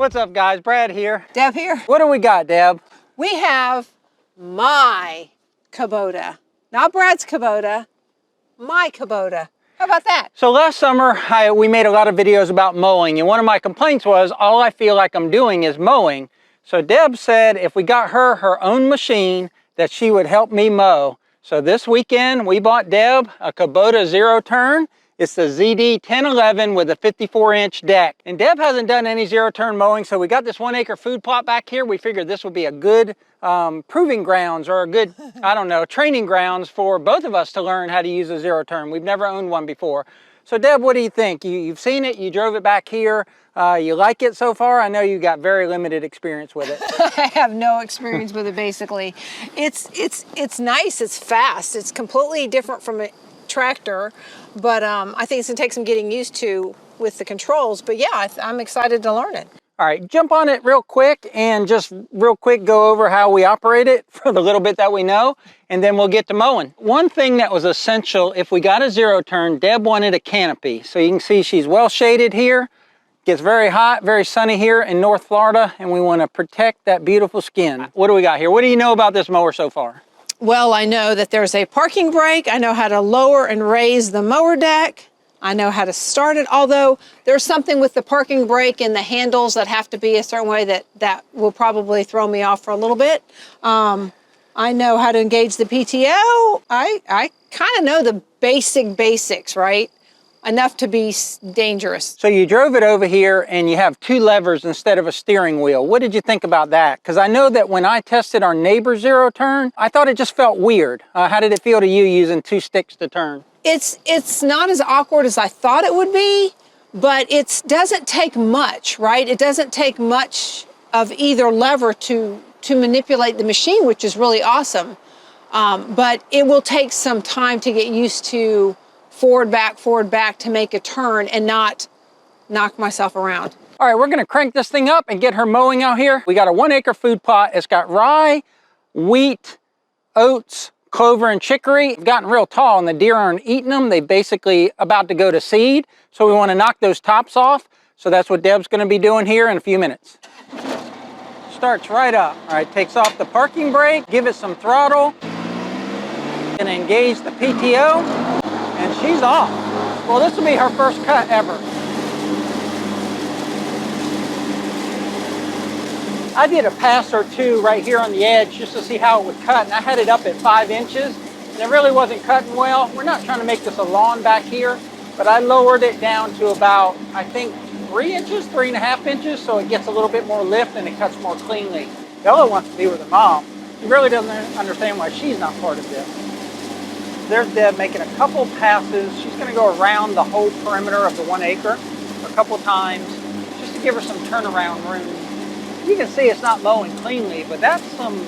What's up, guys? Brad here. Deb here. What do we got, Deb? We have my Kubota. Not Brad's Kubota, my Kubota. How about that? So last summer, we made a lot of videos about mowing, and one of my complaints was all I feel like I'm doing is mowing. So Deb said if we got her own machine, that she would help me mow. So this weekend, we bought Deb a Kubota zero turn. It's the ZD1011 with a 54-inch deck. And Deb hasn't done any zero-turn mowing, so we got this 1 acre food plot back here. We figured this would be a good proving grounds or a good, I don't know, training grounds for both of us to learn how to use a zero-turn. We've never owned one before. So Deb, what do you think? You've seen it, you drove it back here. You like it so far? I know you got very limited experience with it. I have no experience with it, basically. It's nice, it's fast. It's completely different from a tractor, but I think it's gonna take some getting used to with the controls. But yeah, I'm excited to learn it. All right, jump on it real quick and just real quick go over how we operate it for the little bit that we know, and then we'll get to mowing. One thing that was essential if we got a zero turn, Deb wanted a canopy. So you can see she's well shaded here. Gets very hot, very sunny here in North Florida, and we want to protect that beautiful skin. What do we got here? What do you know about this mower so far? Well, I know that there's a parking brake. I know how to lower and raise the mower deck. I know how to start it, although there's something with the parking brake and the handles that have to be a certain way that will probably throw me off for a little bit. I know how to engage the PTO. I kind of know the basics, right? Enough to be dangerous. So you drove it over here and you have two levers instead of a steering wheel. What did you think about that? Because I know that when I tested our neighbor zero turn, I thought it just felt weird. How did it feel to you using two sticks to turn? It's not as awkward as I thought it would be, but it doesn't take much, right? It doesn't take much of either lever to manipulate the machine, which is really awesome. But it will take some time to get used to forward, back to make a turn and not knock myself around. All right, we're gonna crank this thing up and get her mowing out here. We got a 1 acre food plot. It's got rye, wheat, oats, clover, and chicory. It's gotten real tall and the deer aren't eating them. They basically about to go to seed. So we wanna knock those tops off. So that's what Deb's gonna be doing here in a few minutes. Starts right up. All right, takes off the parking brake, give it some throttle. Gonna engage the PTO. And she's off. Well, this will be her first cut ever. I did a pass or two right here on the edge just to see how it would cut, and I had it up at 5 inches, and it really wasn't cutting well. We're not trying to make this a lawn back here, but I lowered it down to about, I think, 3 inches, 3.5 inches, so it gets a little bit more lift and it cuts more cleanly. Bella wants to be with her mom. She really doesn't understand why she's not part of this. There's Deb making a couple passes. She's gonna go around the whole perimeter of the 1 acre a couple times just to give her some turnaround room. You can see it's not mowing cleanly, but that's some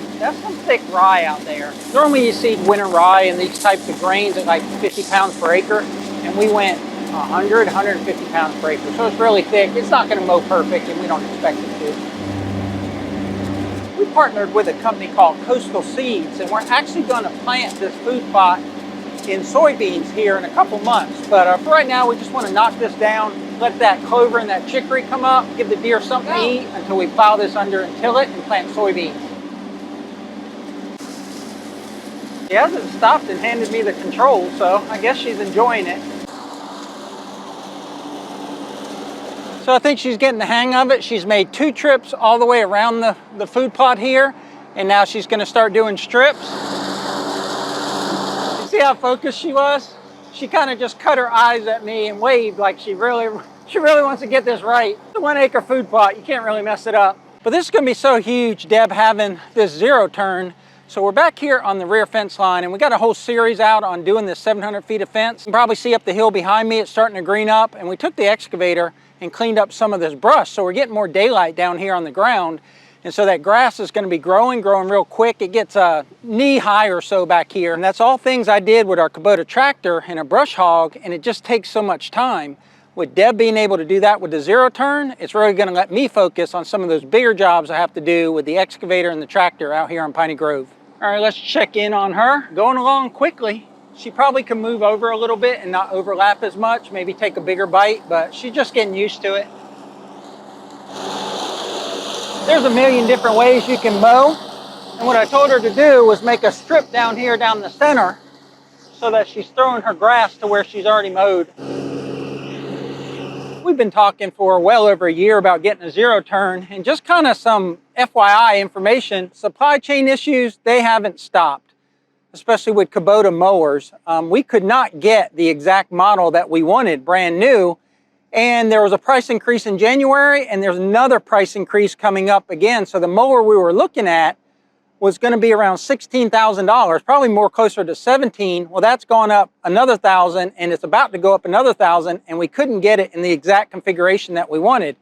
thick rye out there. Normally you see winter rye and these types of grains at like 50 pounds per acre, and we went 100, 150 pounds per acre. So it's really thick. It's not gonna mow perfect, and we don't expect it to. We partnered with a company called Coastal Seeds, and we're actually gonna plant this food plot in soybeans here in a couple months. But for right now, we just want to knock this down, let that clover and that chicory come up, give the deer something to eat until we plow this under and till it and plant soybeans. She hasn't stopped and handed me the controls, so I guess she's enjoying it. So I think she's getting the hang of it. She's made 2 trips all the way around the food plot here, and now she's going to start doing strips. See how focused she was? She kind of just cut her eyes at me and waved like she really wants to get this right. The 1 acre food plot, you can't really mess it up. But this is gonna be so huge, Deb having this zero turn. So we're back here on the rear fence line, and we got a whole series out on doing this 700 feet of fence. You can probably see up the hill behind me, it's starting to green up, and we took the excavator and cleaned up some of this brush. So we're getting more daylight down here on the ground. And so that grass is going to be growing real quick. It gets knee high or so back here. And that's all things I did with our Kubota tractor and a brush hog, and it just takes so much time. With Deb being able to do that with the zero turn, it's really going to let me focus on some of those bigger jobs I have to do with the excavator and the tractor out here on Piney Grove. All right, let's check in on her. Going along quickly. She probably can move over a little bit and not overlap as much, maybe take a bigger bite, but she's just getting used to it. There's a million different ways you can mow. And what I told her to do was make a strip down here down the center so that she's throwing her grass to where she's already mowed. We've been talking for well over a year about getting a zero turn, and just kind of some FYI information, supply chain issues, they haven't stopped, especially with Kubota mowers. We could not get the exact model that we wanted brand new, and there was a price increase in January, and there's another price increase coming up again. So the mower we were looking at was going to be around $16,000, probably more closer to 17. Well, that's gone up another $1,000, and it's about to go up another $1,000, and we couldn't get it in the exact configuration that we wanted.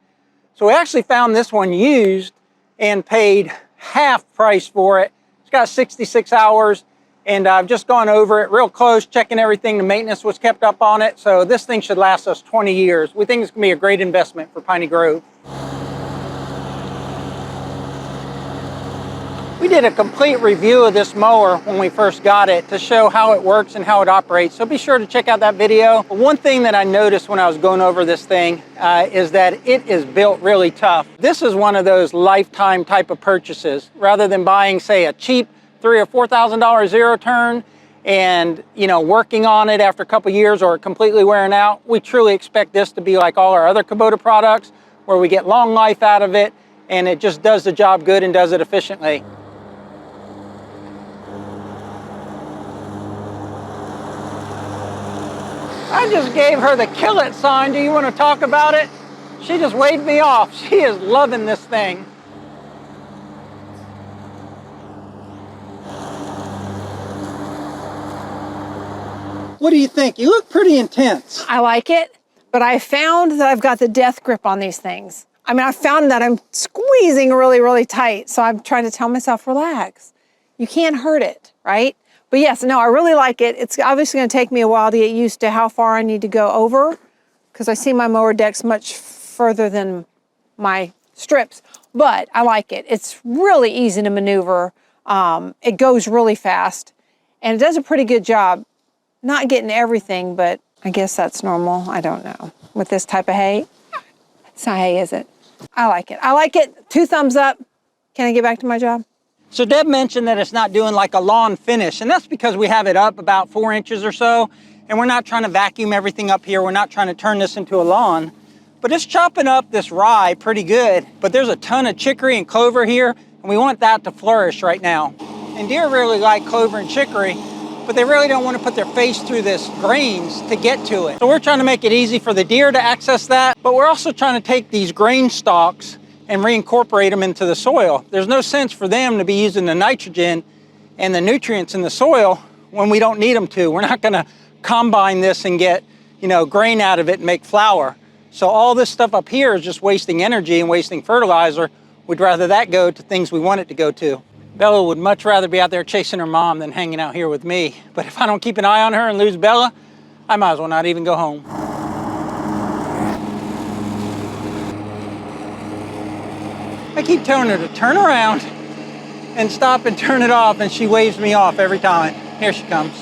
So we actually found this one used and paid half price for it. It's got 66 hours, and I've just gone over it real close, checking everything. The maintenance was kept up on it, so this thing should last us 20 years. We think it's going to be a great investment for Piney Grove. We did a complete review of this mower when we first got it to show how it works and how it operates, so be sure to check out that video. One thing that I noticed when I was going over this thing is that it is built really tough. This is one of those lifetime type of purchases. Rather than buying, say, a cheap $3,000 or $4,000 zero turn and, you know, working on it after a couple years or completely wearing out, we truly expect this to be like all our other Kubota products, where we get long life out of it and it just does the job good and does it efficiently. I just gave her the kill it sign. Do you want to talk about it? She just waved me off. She is loving this thing. What do you think? You look pretty intense. I like it, but I found that I've got the death grip on these things. I mean, I found that I'm squeezing really, really tight. So I'm trying to tell myself, relax. You can't hurt it, right? But yes, no, I really like it. It's obviously going to take me a while to get used to how far I need to go over, because I see my mower decks much further than my strips, but I like it. It's really easy to maneuver. It goes really fast, and it does a pretty good job. Not getting everything, but I guess that's normal. I don't know. With this type of hay, it's not hay, is it? I like it. I like it. 2 thumbs up. Can I get back to my job? So Deb mentioned that it's not doing like a lawn finish, and that's because we have it up about 4 inches or so, and we're not trying to vacuum everything up here. We're not trying to turn this into a lawn, but it's chopping up this rye pretty good. But there's a ton of chicory and clover here, and we want that to flourish right now. And deer really like clover and chicory, but they really don't want to put their face through this grains to get to it. So we're trying to make it easy for the deer to access that, but we're also trying to take these grain stalks and reincorporate them into the soil. There's no sense for them to be using the nitrogen and the nutrients in the soil when we don't need them to. We're not gonna combine this and get, you know, grain out of it and make flour. So all this stuff up here is just wasting energy and wasting fertilizer. We'd rather that go to things we want it to go to. Bella would much rather be out there chasing her mom than hanging out here with me. But if I don't keep an eye on her and lose Bella, I might as well not even go home. I keep telling her to turn around and stop and turn it off, and she waves me off every time. Here she comes.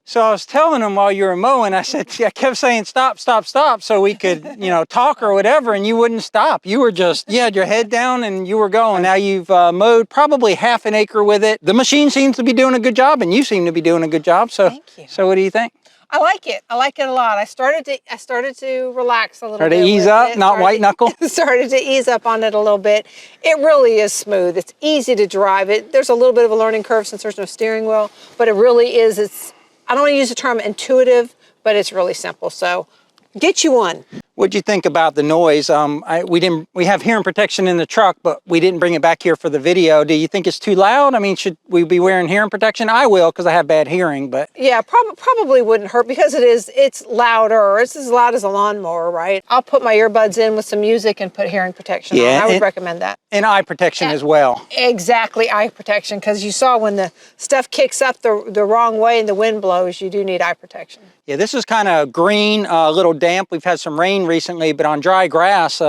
So I was telling him while you were mowing, I kept saying stop, stop, stop, so we could, you know, talk or whatever, and you wouldn't stop. You were just, you had your head down and you were going. Now you've mowed probably half an acre with it. The machine seems to be doing a good job, and you seem to be doing a good job. So, thank you. So what do you think? I like it. I like it a lot. I started to relax a little bit. Started to ease up, not white knuckle? Started to ease up on it a little bit. It really is smooth. It's easy to drive it. There's a little bit of a learning curve since there's no steering wheel, but it really is. I don't want to use the term intuitive, but it's really simple. So get you one. What'd you think about the noise? We have hearing protection in the truck, but we didn't bring it back here for the video. Do you think it's too loud? I mean, should we be wearing hearing protection? I will, because I have bad hearing, but. Yeah, probably wouldn't hurt, because it's louder. It's as loud as a lawnmower, right? I'll put my earbuds in with some music and put hearing protection on. I would recommend that. And eye protection as well. Exactly, eye protection, because you saw when the stuff kicks up the wrong way and the wind blows, you do need eye protection. Yeah, this is kind of green, a little damp. We've had some rain recently, but on dry grass,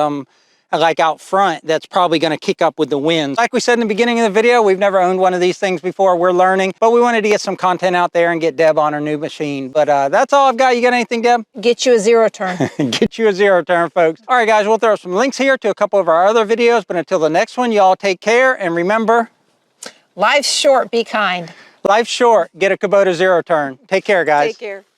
like out front that's probably going to kick up with the wind. Like we said in the beginning of the video, we've never owned one of these things before. We're learning, but we wanted to get some content out there and get Deb on her new machine. But that's all I've got. You got anything, Deb? Get you a zero turn. Get you a zero turn, folks. All right, guys, we'll throw some links here to a couple of our other videos, but until the next one, y'all take care, and remember, Life's short, be kind. life's short. Get a Kubota zero turn. Take care, guys. Take care.